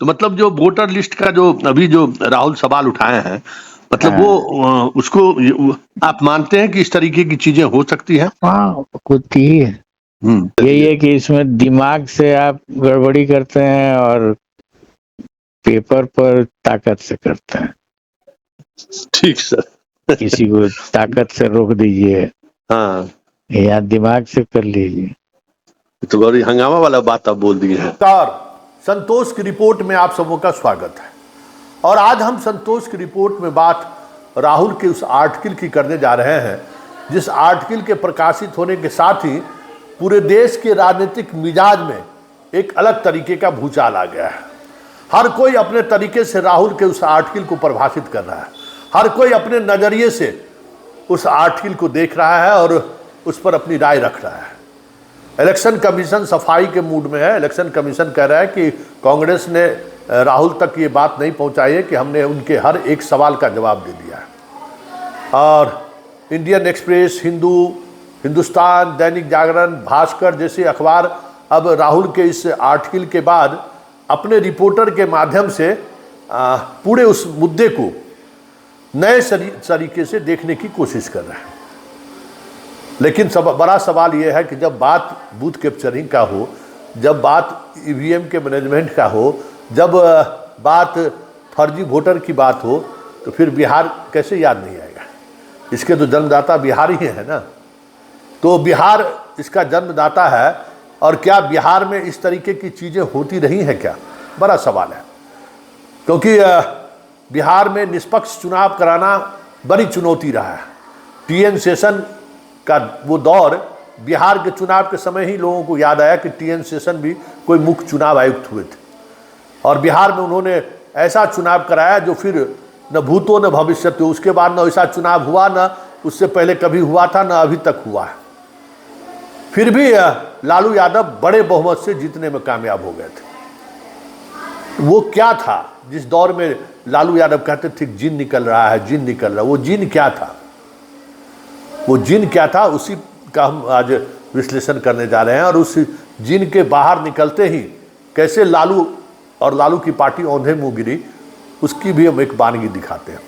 तो मतलब जो वोटर लिस्ट का जो अभी जो राहुल सवाल उठाए हैं, मतलब हाँ। वो उसको आप मानते हैं कि इस तरीके की चीजें हो सकती हैं? हाँ, कुछ ही है। यही है कि इसमें दिमाग से आप गड़बड़ी करते हैं और पेपर पर ताकत से करते हैं। ठीक सर। किसी को ताकत से रोक दीजिए हाँ, या दिमाग से कर लीजिए। तो बड़ी हंगामा वाला बात आप बोल दिए हैं। संतोष की रिपोर्ट में आप सबों का स्वागत है। और आज हम संतोष की रिपोर्ट में बात राहुल के उस आर्टिकल की करने जा रहे हैं, जिस आर्टिकल के प्रकाशित होने के साथ ही पूरे देश के राजनीतिक मिजाज में एक अलग तरीके का भूचाल आ गया है। हर कोई अपने तरीके से राहुल के उस आर्टिकल को परिभाषित कर रहा है, हर कोई अपने नज़रिए से उस आर्टिकल को देख रहा है और उस पर अपनी राय रख रहा है। इलेक्शन कमीशन सफाई के मूड में है। इलेक्शन कमीशन कह रहा है कि कांग्रेस ने राहुल तक ये बात नहीं पहुंचाई है कि हमने उनके हर एक सवाल का जवाब दे दिया है। और इंडियन एक्सप्रेस, हिंदुस्तान, दैनिक जागरण, भास्कर जैसे अखबार अब राहुल के इस आर्टिकल के बाद अपने रिपोर्टर के माध्यम से पूरे उस मुद्दे को नए तरीके से देखने की कोशिश कर रहे हैं। लेकिन बड़ा सवाल यह है कि जब बात बूथ कैप्चरिंग का हो, जब बात ईवीएम के मैनेजमेंट का हो, जब बात फर्जी वोटर की बात हो, तो फिर बिहार कैसे याद नहीं आएगा? इसके तो जन्मदाता बिहार ही है ना। तो बिहार इसका जन्मदाता है, और क्या बिहार में इस तरीके की चीज़ें होती रही हैं क्या? बड़ा सवाल है। क्योंकि बिहार में निष्पक्ष चुनाव कराना बड़ी चुनौती रहा है। टीएन शेषन का वो दौर, बिहार के चुनाव के समय ही लोगों को याद आया कि टीएन शेषन भी कोई मुख्य चुनाव आयुक्त हुए थे, और बिहार में उन्होंने ऐसा चुनाव कराया जो फिर न भूतो न भविष्यतो, उसके बाद न ऐसा चुनाव हुआ, न उससे पहले कभी हुआ था, न अभी तक हुआ है। फिर भी लालू यादव बड़े बहुमत से जीतने में कामयाब हो गए थे। वो क्या था जिस दौर में लालू यादव कहते थे जिन निकल रहा है, जिन निकल रहा है? वो जिन क्या था? वो जिन क्या था, उसी का हम आज विश्लेषण करने जा रहे हैं। और उस जिन के बाहर निकलते ही कैसे लालू और लालू की पार्टी औंधे मुंह गिरी, उसकी भी हम एक वानगी दिखाते हैं।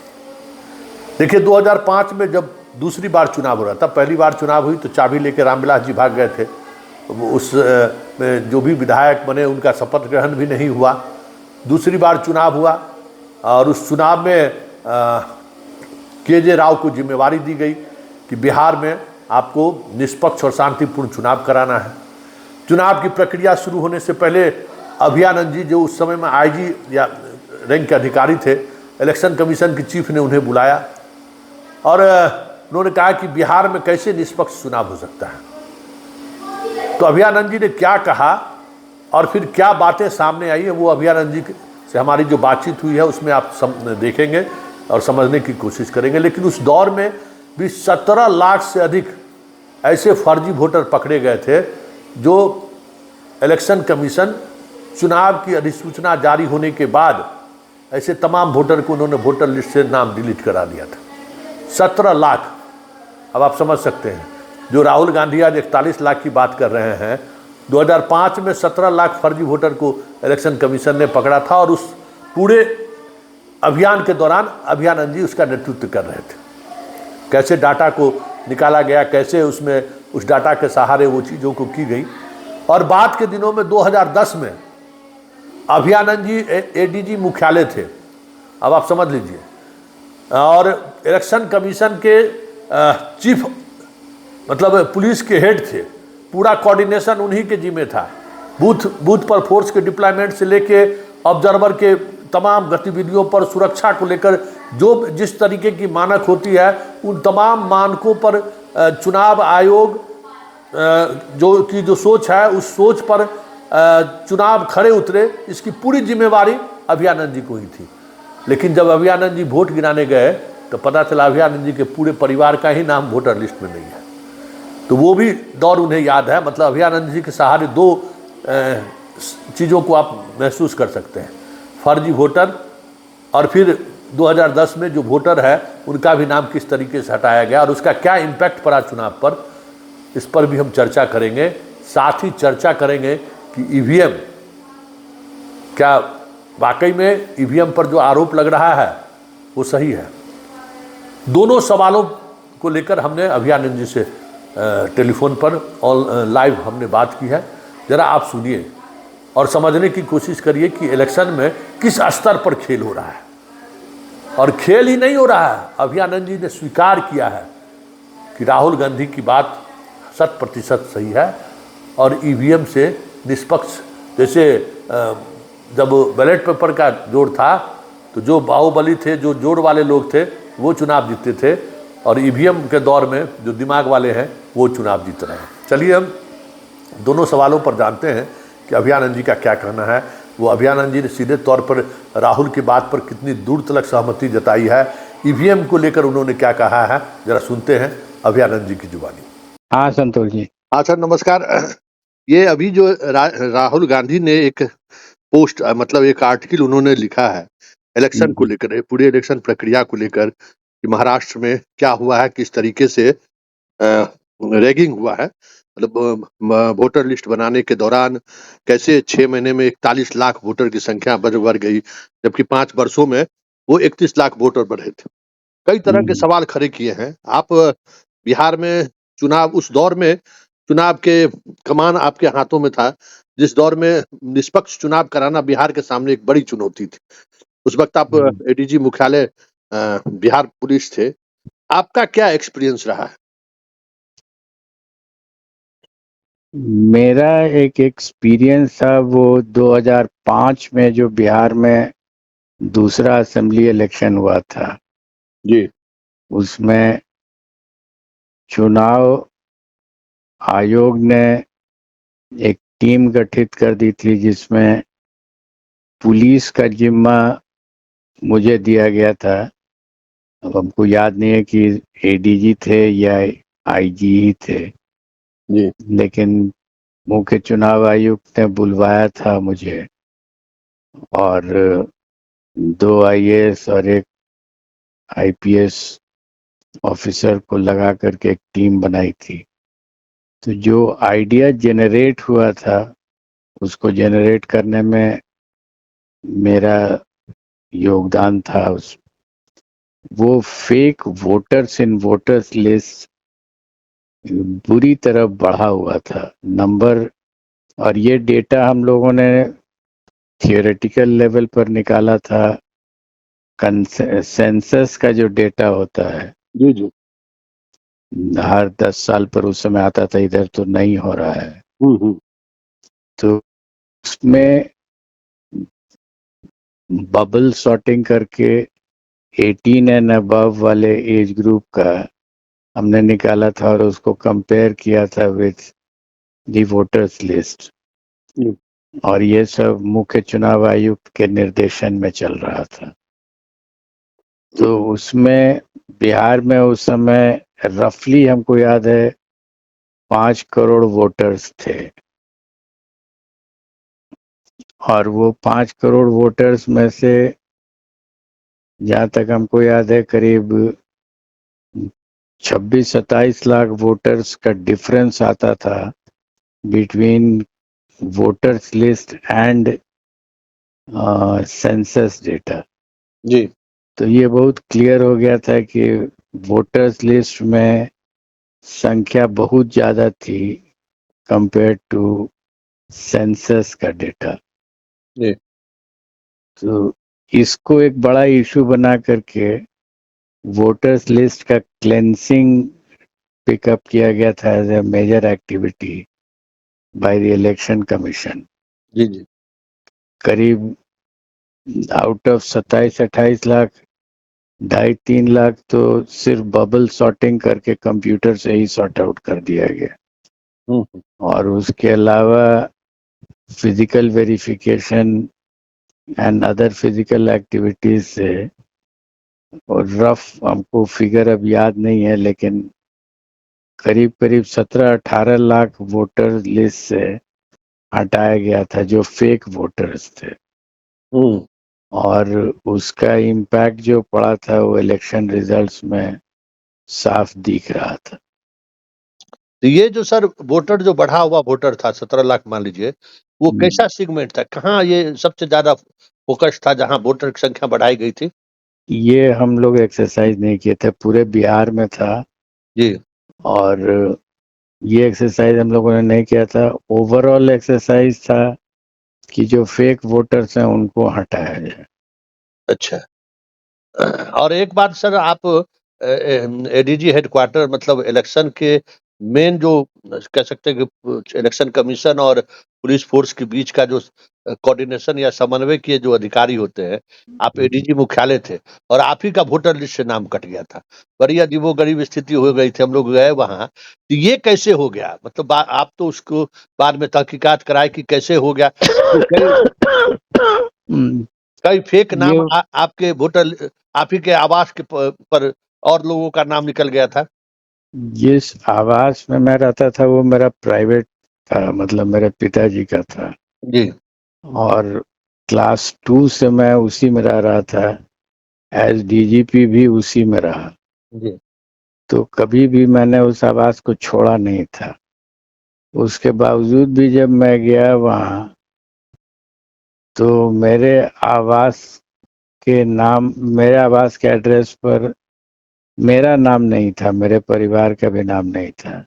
देखिए, 2005 में जब दूसरी बार चुनाव हो रहा था, पहली बार चुनाव हुई तो चाबी लेके रामविलास जी भाग गए थे। उस में जो भी विधायक बने उनका शपथ ग्रहण भी नहीं हुआ। दूसरी बार चुनाव हुआ और उस चुनाव में केजे राव को जिम्मेवारी दी गई कि बिहार में आपको निष्पक्ष और शांतिपूर्ण चुनाव कराना है। चुनाव की प्रक्रिया शुरू होने से पहले अभियानंद जी, जो उस समय में आईजी या रैंक के अधिकारी थे, इलेक्शन कमीशन की चीफ ने उन्हें बुलाया और उन्होंने कहा कि बिहार में कैसे निष्पक्ष चुनाव हो सकता है। तो अभियानंद जी ने क्या कहा और फिर क्या बातें सामने आई है, वो अभियानंद जी से हमारी जो बातचीत हुई है उसमें आप देखेंगे और समझने की कोशिश करेंगे। लेकिन उस दौर में भी 17 लाख से अधिक ऐसे फर्जी वोटर पकड़े गए थे, जो इलेक्शन कमीशन चुनाव की अधिसूचना जारी होने के बाद ऐसे तमाम वोटर को उन्होंने वोटर लिस्ट से नाम डिलीट करा दिया था। 17 लाख। अब आप समझ सकते हैं, जो राहुल गांधी आज 41 लाख की बात कर रहे हैं, 2005 में 17 लाख फर्जी वोटर को इलेक्शन कमीशन ने पकड़ा था। और उस पूरे अभियान के दौरान अभियानंद जी उसका नेतृत्व कर रहे थे। कैसे डाटा को निकाला गया, कैसे उसमें उस डाटा के सहारे वो चीज़ों को की गई। और बाद के दिनों में 2010 में अभियानंद जी एडीजी मुख्यालय थे, अब आप समझ लीजिए, और इलेक्शन कमीशन के चीफ मतलब पुलिस के हेड थे। पूरा कोऑर्डिनेशन उन्हीं के जिम्मे था। बूथ पर फोर्स के डिप्लॉयमेंट से लेके ऑब्जर्वर के तमाम गतिविधियों पर, सुरक्षा को लेकर जो जिस तरीके की मानक होती है, उन तमाम मानकों पर चुनाव आयोग जो सोच है, उस सोच पर चुनाव खड़े उतरे। इसकी पूरी जिम्मेवारी अभियानंद जी को ही थी। लेकिन जब अभियानंद जी वोट गिराने गए तो पता चला अभियानंद जी के पूरे परिवार का ही नाम वोटर लिस्ट में नहीं है। तो वो भी दौर उन्हें याद है। मतलब अभियानंद जी के सहारे दो चीज़ों को आप महसूस कर सकते हैं, फर्जी वोटर और फिर 2010 में जो वोटर है उनका भी नाम किस तरीके से हटाया गया और उसका क्या इम्पैक्ट पड़ा चुनाव पर, इस पर भी हम चर्चा करेंगे। साथ ही चर्चा करेंगे कि ईवीएम क्या वाकई में ईवीएम पर जो आरोप लग रहा है वो सही है। दोनों सवालों को लेकर हमने अभियानंद जी से टेलीफोन पर और लाइव हमने बात की है। जरा आप सुनिए और समझने की कोशिश करिए कि इलेक्शन में किस स्तर पर खेल हो रहा है। और खेल ही नहीं हो रहा है, अभियानंद जी ने स्वीकार किया है कि राहुल गांधी की बात 100% सही है और ईवीएम से निष्पक्ष, जैसे जब बैलेट पेपर का जोड़ था तो जो बाहुबली थे, जो जोड़ वाले लोग थे वो चुनाव जीतते थे और ईवीएम के दौर में जो दिमाग वाले हैं वो चुनाव जीत रहे हैं। चलिए हम दोनों सवालों पर जानते हैं कि अभियानंद जी का क्या कहना है। वो अभियानंद जी ने सीधे तौर पर राहुल की बात पर कितनी दूर तक सहमति जताई है, ईवीएम को लेकर उन्होंने क्या कहा है, जरा सुनते हैं अभियानंद जी की जुबानी। हाँ संतोष जी। हाँ सर, नमस्कार। ये अभी जो राहुल गांधी ने एक पोस्ट, मतलब एक आर्टिकल उन्होंने लिखा है इलेक्शन को लेकर, पूरे इलेक्शन प्रक्रिया को लेकर कि महाराष्ट्र में क्या हुआ है, किस तरीके से रैगिंग हुआ है, मतलब वोटर लिस्ट बनाने के दौरान कैसे 6 महीने में 41 लाख वोटर की संख्या बढ़ गई, जबकि 5 वर्षों में वो 31 लाख वोटर बढ़े थे। कई तरह के सवाल खड़े किए हैं। आप बिहार में चुनाव, उस दौर में चुनाव के कमान आपके हाथों में था, जिस दौर में निष्पक्ष चुनाव कराना बिहार के सामने एक बड़ी चुनौती थी। उस वक्त आप एडीजी मुख्यालय बिहार पुलिस थे। आपका क्या एक्सपीरियंस रहा है? मेरा एक एक्सपीरियंस था वो 2005 में जो बिहार में दूसरा असेंबली इलेक्शन हुआ था जी। उसमें चुनाव आयोग ने एक टीम गठित कर दी थी जिसमें पुलिस का जिम्मा मुझे दिया गया था। अब हमको याद नहीं है कि एडीजी थे या आईजी ही थे जी। लेकिन मुख्य चुनाव आयुक्त ने बुलवाया था मुझे और 2 आईएएस और एक आईपीएस ऑफिसर को लगा करके एक टीम बनाई थी। तो जो आइडिया जनरेट हुआ था उसको जनरेट करने में मेरा योगदान था। वो फेक वोटर्स इन वोटर्स लिस्ट बुरी तरह बढ़ा हुआ था नंबर, और ये डेटा हम लोगों ने थियोरेटिकल लेवल पर निकाला था। सेंसस का जो डेटा होता है जी जी, हर 10 साल पर उस समय आता था, इधर तो नहीं हो रहा है। तो उसमें बबल सॉर्टिंग करके 18 एंड अबव वाले एज ग्रुप का हमने निकाला था और उसको कंपेयर किया था विथ दी वोटर्स लिस्ट, और ये सब मुख्य चुनाव आयुक्त के निर्देशन में चल रहा था। तो उसमें बिहार में उस समय रफली हमको याद है 5 करोड़ वोटर्स थे और वो 5 करोड़ वोटर्स में से जहाँ तक हमको याद है करीब 26-27 लाख वोटर्स का डिफरेंस आता था between voters list and census data. जी। तो ये बहुत क्लियर हो गया था कि वोटर्स लिस्ट में संख्या बहुत ज़्यादा थी कंपेयर टू सेंसस का डेटा। जी। तो इसको एक बड़ा इशू बना करके वोटर्स लिस्ट का क्लेंसिंग पिकअप किया गया था as a major activity by the election commission. जी जी। करीब आउट ऑफ 27-28 लाख 2.5-3 लाख तो सिर्फ बबल सॉर्टिंग करके कंप्यूटर से ही सॉर्ट आउट कर दिया गया। और उसके अलावा physical verification and other physical activities से, और रफ हमको फिगर अब याद नहीं है लेकिन करीब करीब 17-18 लाख वोटर लिस्ट से हटाया गया था जो फेक वोटर्स थे। और उसका इम्पैक्ट जो पड़ा था वो इलेक्शन रिजल्ट्स में साफ दिख रहा था। तो ये जो सर वोटर जो बढ़ा हुआ वोटर था 17 लाख मान लीजिए, वो कैसा सेगमेंट था? कहाँ ये सबसे ज्यादा फोकस था जहां वोटर की संख्या बढ़ाई गई थी? ये हम लोग एक्सरसाइज नहीं किए थे, पूरे बिहार में था। जी। और ये एक्सरसाइज हम लोगों ने नहीं किया था। ओवरऑल एक्सरसाइज था कि जो फेक वोटर्स हैं उनको हटाया जाए। अच्छा। और एक बात सर, आप एडीजी हेडक्वार्टर मतलब इलेक्शन के मेन जो कह सकते हैं कि इलेक्शन कमीशन और पुलिस फोर्स के बीच का जो कोऑर्डिनेशन या समन्वय के जो अधिकारी होते हैं, आप एडीजी मुख्यालय थे और आप ही का वोटर लिस्ट से नाम कट गया था। बड़ी अजीबोगरीब स्थिति हो गई थी, हम लोग गए वहां, तो ये कैसे हो गया? मतलब आप तो उसको बाद में तहकीकात कराए कि कैसे हो गया। कई फेक ये नाम आपके वोटर, आप ही के आवास के पर और लोगों का नाम निकल गया था। जिस आवास में मैं रहता था वो मेरा प्राइवेट था, मतलब मेरे पिताजी का था। जी। और क्लास 2 से मैं उसी में रह रहा था, एज डीजीपी भी उसी में रहा। जी। तो कभी भी मैंने उस आवास को छोड़ा नहीं था। उसके बावजूद भी जब मैं गया वहाँ, तो मेरे आवास के नाम, मेरे आवास के एड्रेस पर मेरा नाम नहीं था, मेरे परिवार का भी नाम नहीं था,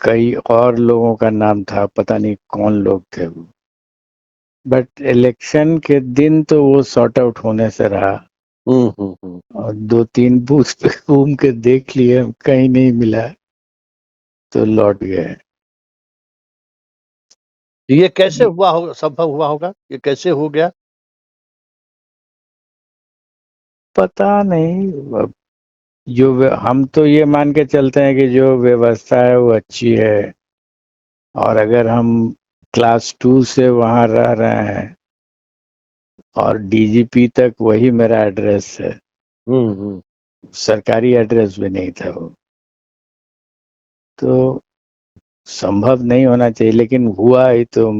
कई और लोगों का नाम था, पता नहीं कौन लोग थे वो। बट इलेक्शन के दिन तो वो सॉर्ट आउट होने से रहा। और 2-3 बूथ पे घूम के देख लिए, कहीं नहीं मिला तो लौट गए। ये कैसे हुआ होगा, संभव हुआ होगा? ये कैसे हो गया? पता नहीं। अब हम तो ये मान के चलते हैं कि जो व्यवस्था है वो अच्छी है। और अगर हम क्लास 2 से वहां रह रहे हैं और डीजीपी तक वही मेरा एड्रेस है, सरकारी एड्रेस भी नहीं था वो, तो संभव नहीं होना चाहिए। लेकिन हुआ ही तो।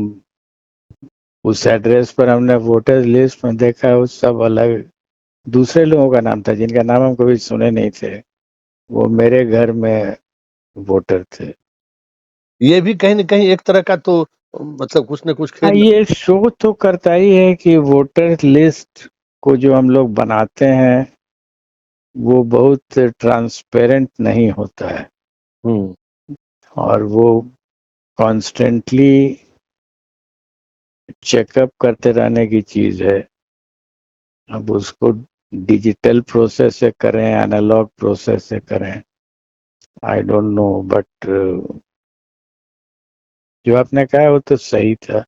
उस एड्रेस पर हमने वोटर लिस्ट में देखा, वो सब अलग दूसरे लोगों का नाम था जिनका नाम हम कभी सुने नहीं थे। वो मेरे घर में वोटर थे। ये भी कहीं न कहीं एक तरह का तो मतलब कुछ न कुछ हाँ, खेल। ये शो तो करता ही है कि वोटर लिस्ट को जो हम लोग बनाते हैं वो बहुत ट्रांसपेरेंट नहीं होता है। और वो कॉन्स्टेंटली चेकअप करते रहने की चीज है। अब उसको डिजिटल प्रोसेस से करें, एनालॉग प्रोसेस से करें, आई डोंट नो। बट जो आपने कहा वो तो सही था।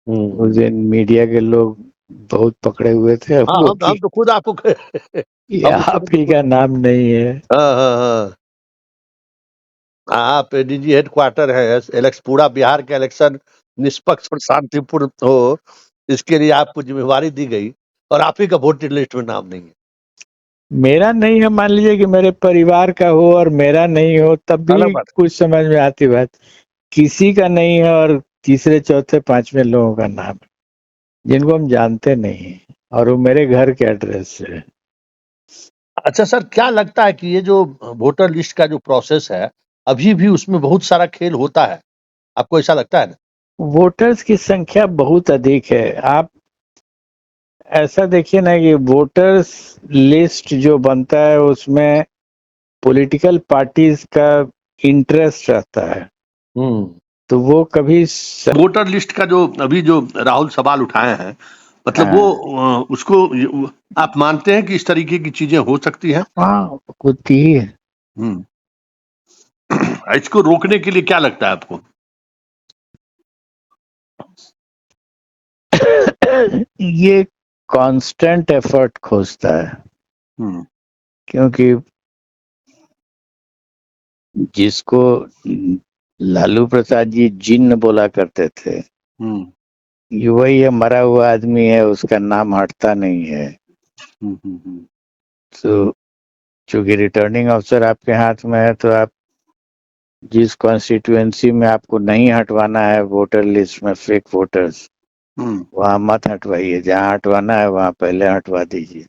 उस दिन मीडिया के लोग बहुत पकड़े हुए थे। अब हाँ, वो हम तो खुद आपको ये आप ही का नाम नहीं है। हाँ, हाँ, हाँ। आप एडीजी हेडक्वार्टर है, पूरा बिहार का इलेक्शन निष्पक्ष और शांतिपूर्ण हो, इसके लिए आपको जिम्मेवारी दी गई और आप ही का वोटर लिस्ट में नाम नहीं है। मेरा नहीं है, मान लीजिए कि मेरे परिवार का हो और मेरा नहीं हो, तब अलग भी बात है। कुछ समझ में आती बात। किसी का नहीं है और तीसरे चौथे पांचवें लोगों का नाम है जिनको हम जानते नहीं, और वो मेरे घर के एड्रेस से है। अच्छा सर, क्या लगता है कि ये जो वोटर लिस्ट का जो प्रोसेस है, अभी भी उसमें बहुत सारा खेल होता है? आपको ऐसा लगता है ना? वोटर्स की संख्या बहुत अधिक है। आप ऐसा देखिए ना कि वोटर्स लिस्ट जो बनता है उसमें पॉलिटिकल पार्टीज का इंटरेस्ट रहता है। तो वो कभी वोटर लिस्ट का जो अभी जो राहुल सवाल उठाए हैं, मतलब वो उसको आप मानते हैं कि इस तरीके की चीजें हो सकती हैं? हाँ, होती ही है। इसको रोकने के लिए क्या लगता है आपको? ये कांस्टेंट एफर्ट खोजता है। क्योंकि जिसको लालू प्रसाद जी जिन्न बोला करते थे, ये वही है, मरा हुआ आदमी है, उसका नाम हटता नहीं है। तो चूंकि रिटर्निंग अफसर आपके हाथ में है, तो आप जिस कॉन्स्टिट्यूएंसी में आपको नहीं हटवाना है वोटर लिस्ट में फेक वोटर्स, वहां मत हटवाइए। जहां हटवाना है वहां पहले हटवा दीजिए।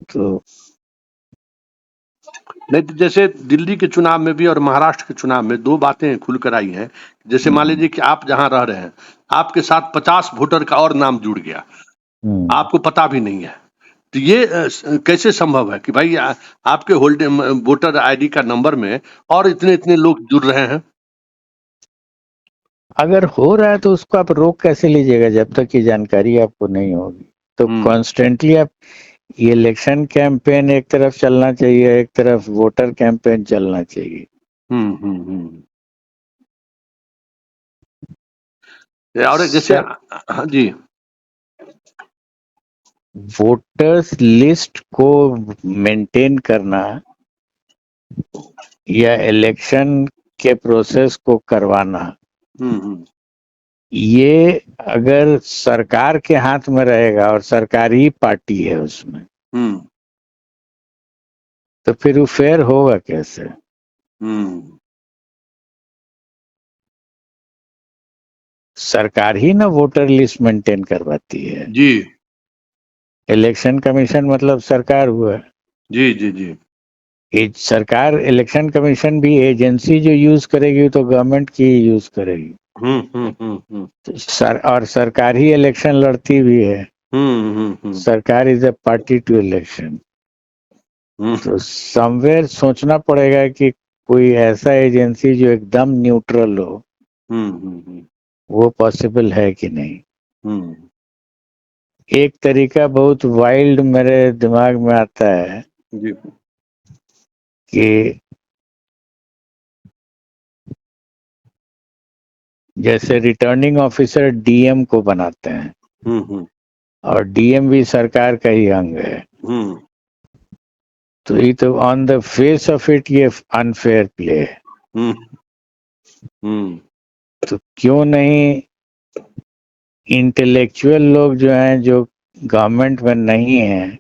तो नहीं तो जैसे दिल्ली के चुनाव में भी और महाराष्ट्र के चुनाव में दो बातें खुलकर आई हैं। जैसे मान लीजिए कि आप जहां रह रहे हैं, आपके साथ 50 वोटर का और नाम जुड़ गया, आपको पता भी नहीं है, तो ये कैसे संभव है कि भाई आपके होल्डिंग वोटर आईडी का नंबर में और इतने इतने लोग जुड़ रहे हैं? अगर हो रहा है तो उसको आप रोक कैसे लीजिएगा जब तक ये जानकारी आपको नहीं होगी। तो कॉन्स्टेंटली आप ये इलेक्शन कैंपेन एक तरफ चलना चाहिए, एक तरफ वोटर कैंपेन चलना चाहिए। और जैसे हाँ जी, वोटर्स लिस्ट को मेंटेन करना या इलेक्शन के प्रोसेस को करवाना, ये अगर सरकार के हाथ में रहेगा और सरकारी पार्टी है उसमें, तो फिर वो फेयर होगा कैसे? सरकार ही ना वोटर लिस्ट मेंटेन करवाती है जी। इलेक्शन कमीशन मतलब सरकार हुआ। जी जी जी। सरकार इलेक्शन कमीशन भी एजेंसी जो यूज करेगी तो गवर्नमेंट की यूज करेगी। और सरकार ही इलेक्शन लड़ती भी है। सरकार is a party to election. तो समवेयर सोचना पड़ेगा कि कोई ऐसा एजेंसी जो एकदम न्यूट्रल हो, वो पॉसिबल है कि नहीं। एक तरीका बहुत वाइल्ड मेरे दिमाग में आता है कि जैसे रिटर्निंग ऑफिसर डीएम को बनाते हैं और डीएम भी सरकार का ही अंग है, तो ये तो on the face of it ये अनफेयर प्ले है। तो क्यों नहीं इंटेलेक्चुअल लोग जो हैं, जो गवर्नमेंट में नहीं है,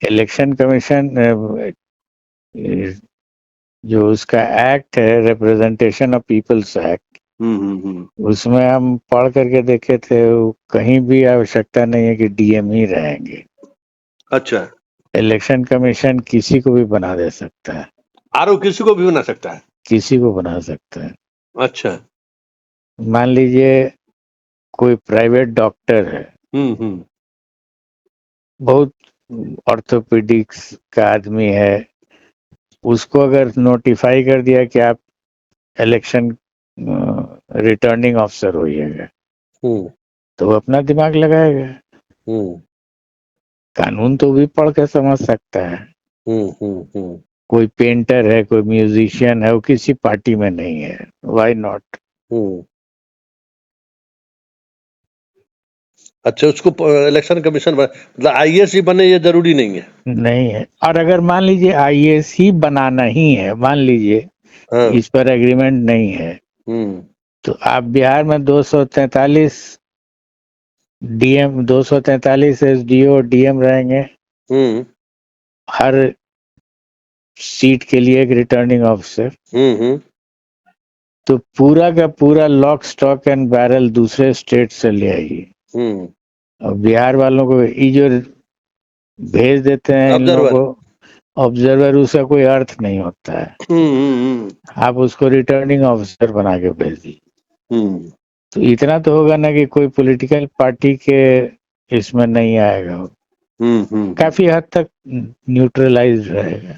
इलेक्शन कमीशन जो उसका एक्ट है रिप्रेजेंटेशन ऑफ पीपल्स एक्ट, उसमें हम पढ़ करके देखे थे, कहीं भी आवश्यकता नहीं है कि डीएम ही रहेंगे। अच्छा, इलेक्शन कमीशन किसी को भी बना दे सकता है। आरओ किसी को भी बना सकता है? किसी को बना सकता है। अच्छा, मान लीजिए कोई प्राइवेट डॉक्टर है, बहुत ऑर्थोपेडिक्स का आदमी है, उसको अगर नोटिफाई कर दिया कि आप इलेक्शन रिटर्निंग ऑफिसर होइएगा, तो वो अपना दिमाग लगाएगा। कानून तो भी पढ़ के समझ सकता है। कोई पेंटर है, कोई म्यूजिशियन है, वो किसी पार्टी में नहीं है, व्हाई नॉट? अच्छा, उसको इलेक्शन कमीशन मतलब आईएएस ही बने ये जरूरी नहीं है? नहीं है। और अगर मान लीजिए आईएएस ही बनाना ही है, मान लीजिए इस पर एग्रीमेंट नहीं है, तो आप बिहार में 243 डीएम, 243 एसडीओ डीएम रहेंगे, हर सीट के लिए एक रिटर्निंग ऑफिसर। तो पूरा का पूरा लॉक स्टॉक एंड बैरल दूसरे स्टेट से ले आइए। और बिहार वालों को ये जो भेज देते हैं इन लोगों को ऑब्जर्वर, उसका कोई अर्थ नहीं होता है। आप उसको रिटर्निंग ऑफिसर बना के भेज दीजिए। तो इतना तो होगा ना कि कोई पॉलिटिकल पार्टी के इसमें नहीं आएगा, काफी हद तक न्यूट्रलाइज रहेगा।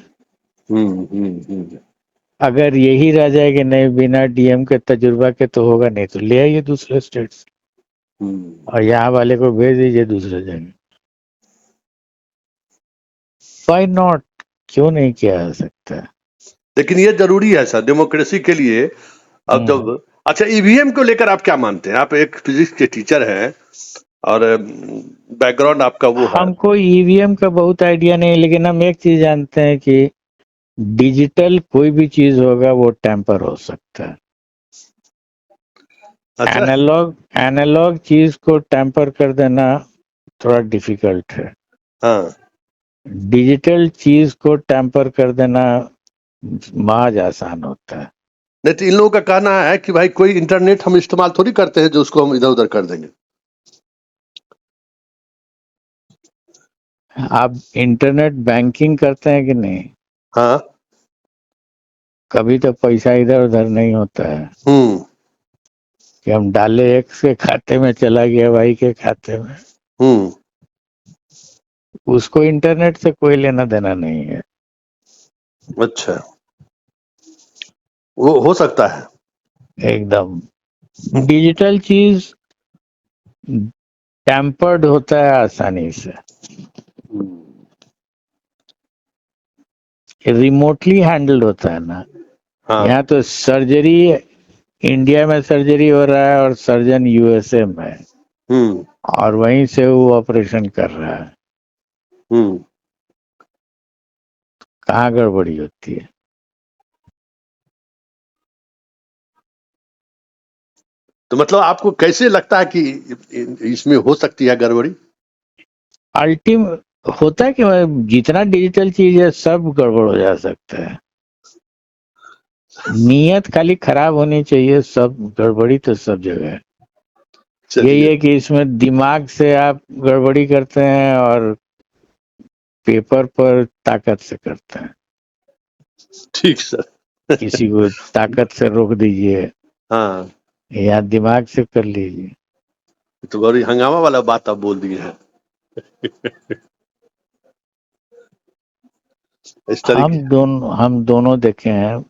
अगर यही रह जाए कि नहीं, बिना डीएम के तजुर्बा के तो होगा नहीं, तो ले आइए दूसरे स्टेट से और यहाँ वाले को भेज दीजिए दूसरे जगह। Why not? क्यों नहीं किया जा सकता? लेकिन ये जरूरी है सर डेमोक्रेसी के लिए। अब जब अच्छा, ईवीएम को लेकर आप क्या मानते हैं? आप एक फिजिक्स के टीचर हैं और बैकग्राउंड आपका वो है। हमको ईवीएम का बहुत आइडिया नहीं, लेकिन हम एक चीज जानते हैं कि डिजिटल कोई भी चीज होगा वो टेम्पर हो सकता है। अच्छा? एनालॉग चीज को टेम्पर कर देना थोड़ा डिफिकल्ट है। हाँ। डिजिटल चीज को टेम्पर कर देना महज आसान होता है। नहीं तो इन लोगों का कहना है कि भाई कोई इंटरनेट हम इस्तेमाल थोड़ी करते हैं जो उसको हम इधर उधर कर देंगे। आप इंटरनेट बैंकिंग करते हैं कि नहीं? हाँ। कभी तो पैसा इधर उधर नहीं होता है कि हम डाले एक के खाते में चला गया भाई के खाते में। उसको इंटरनेट से कोई लेना देना नहीं है। अच्छा, वो हो सकता है एकदम डिजिटल चीज टैम्पर्ड होता है आसानी से। रिमोटली हैंडल्ड होता है ना। हाँ। यहाँ तो सर्जरी इंडिया में सर्जरी हो रहा है और सर्जन यूएसए में और वहीं से वो ऑपरेशन कर रहा है। कहाँ गड़बड़ी होती है? तो मतलब आपको कैसे लगता है कि इसमें हो सकती है गड़बड़ी? होता है कि जितना डिजिटल चीज है सब गड़बड़ हो जा सकता है। नीयत खाली खराब होनी चाहिए, सब गड़बड़ी तो सब जगह है। यही है कि इसमें दिमाग से आप गड़बड़ी करते हैं और पेपर पर ताकत से करते हैं। ठीक सर। किसी को ताकत से रोक दीजिए, हाँ, या दिमाग से कर लीजिए। तो बड़ी हंगामा वाला बात आप बोल दिए हैं। इस तरीके हम दोनों देखे हैं।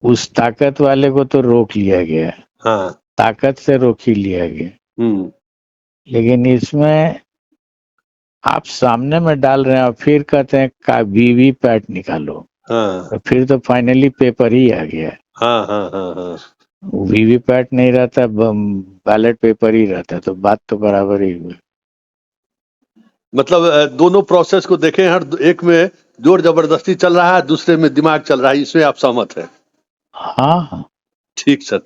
उस ताकत वाले को तो रोक लिया गया, हाँ। ताकत से रोक ही लिया गया। लेकिन इसमें आप सामने में डाल रहे हैं और फिर कहते हैं का वीवीपैट निकालो। हाँ। तो फिर तो फाइनली पेपर ही आ गया। हाँ, हाँ, हाँ, हाँ। वीवीपैट नहीं रहता, बैलेट पेपर ही रहता, तो बात तो बराबर ही हुई। मतलब दोनों प्रोसेस को देखें, हर एक में जोर जबरदस्ती चल रहा है, दूसरे में दिमाग चल रहा है, इसमें आप सहमत है? हाँ। ठीक सर।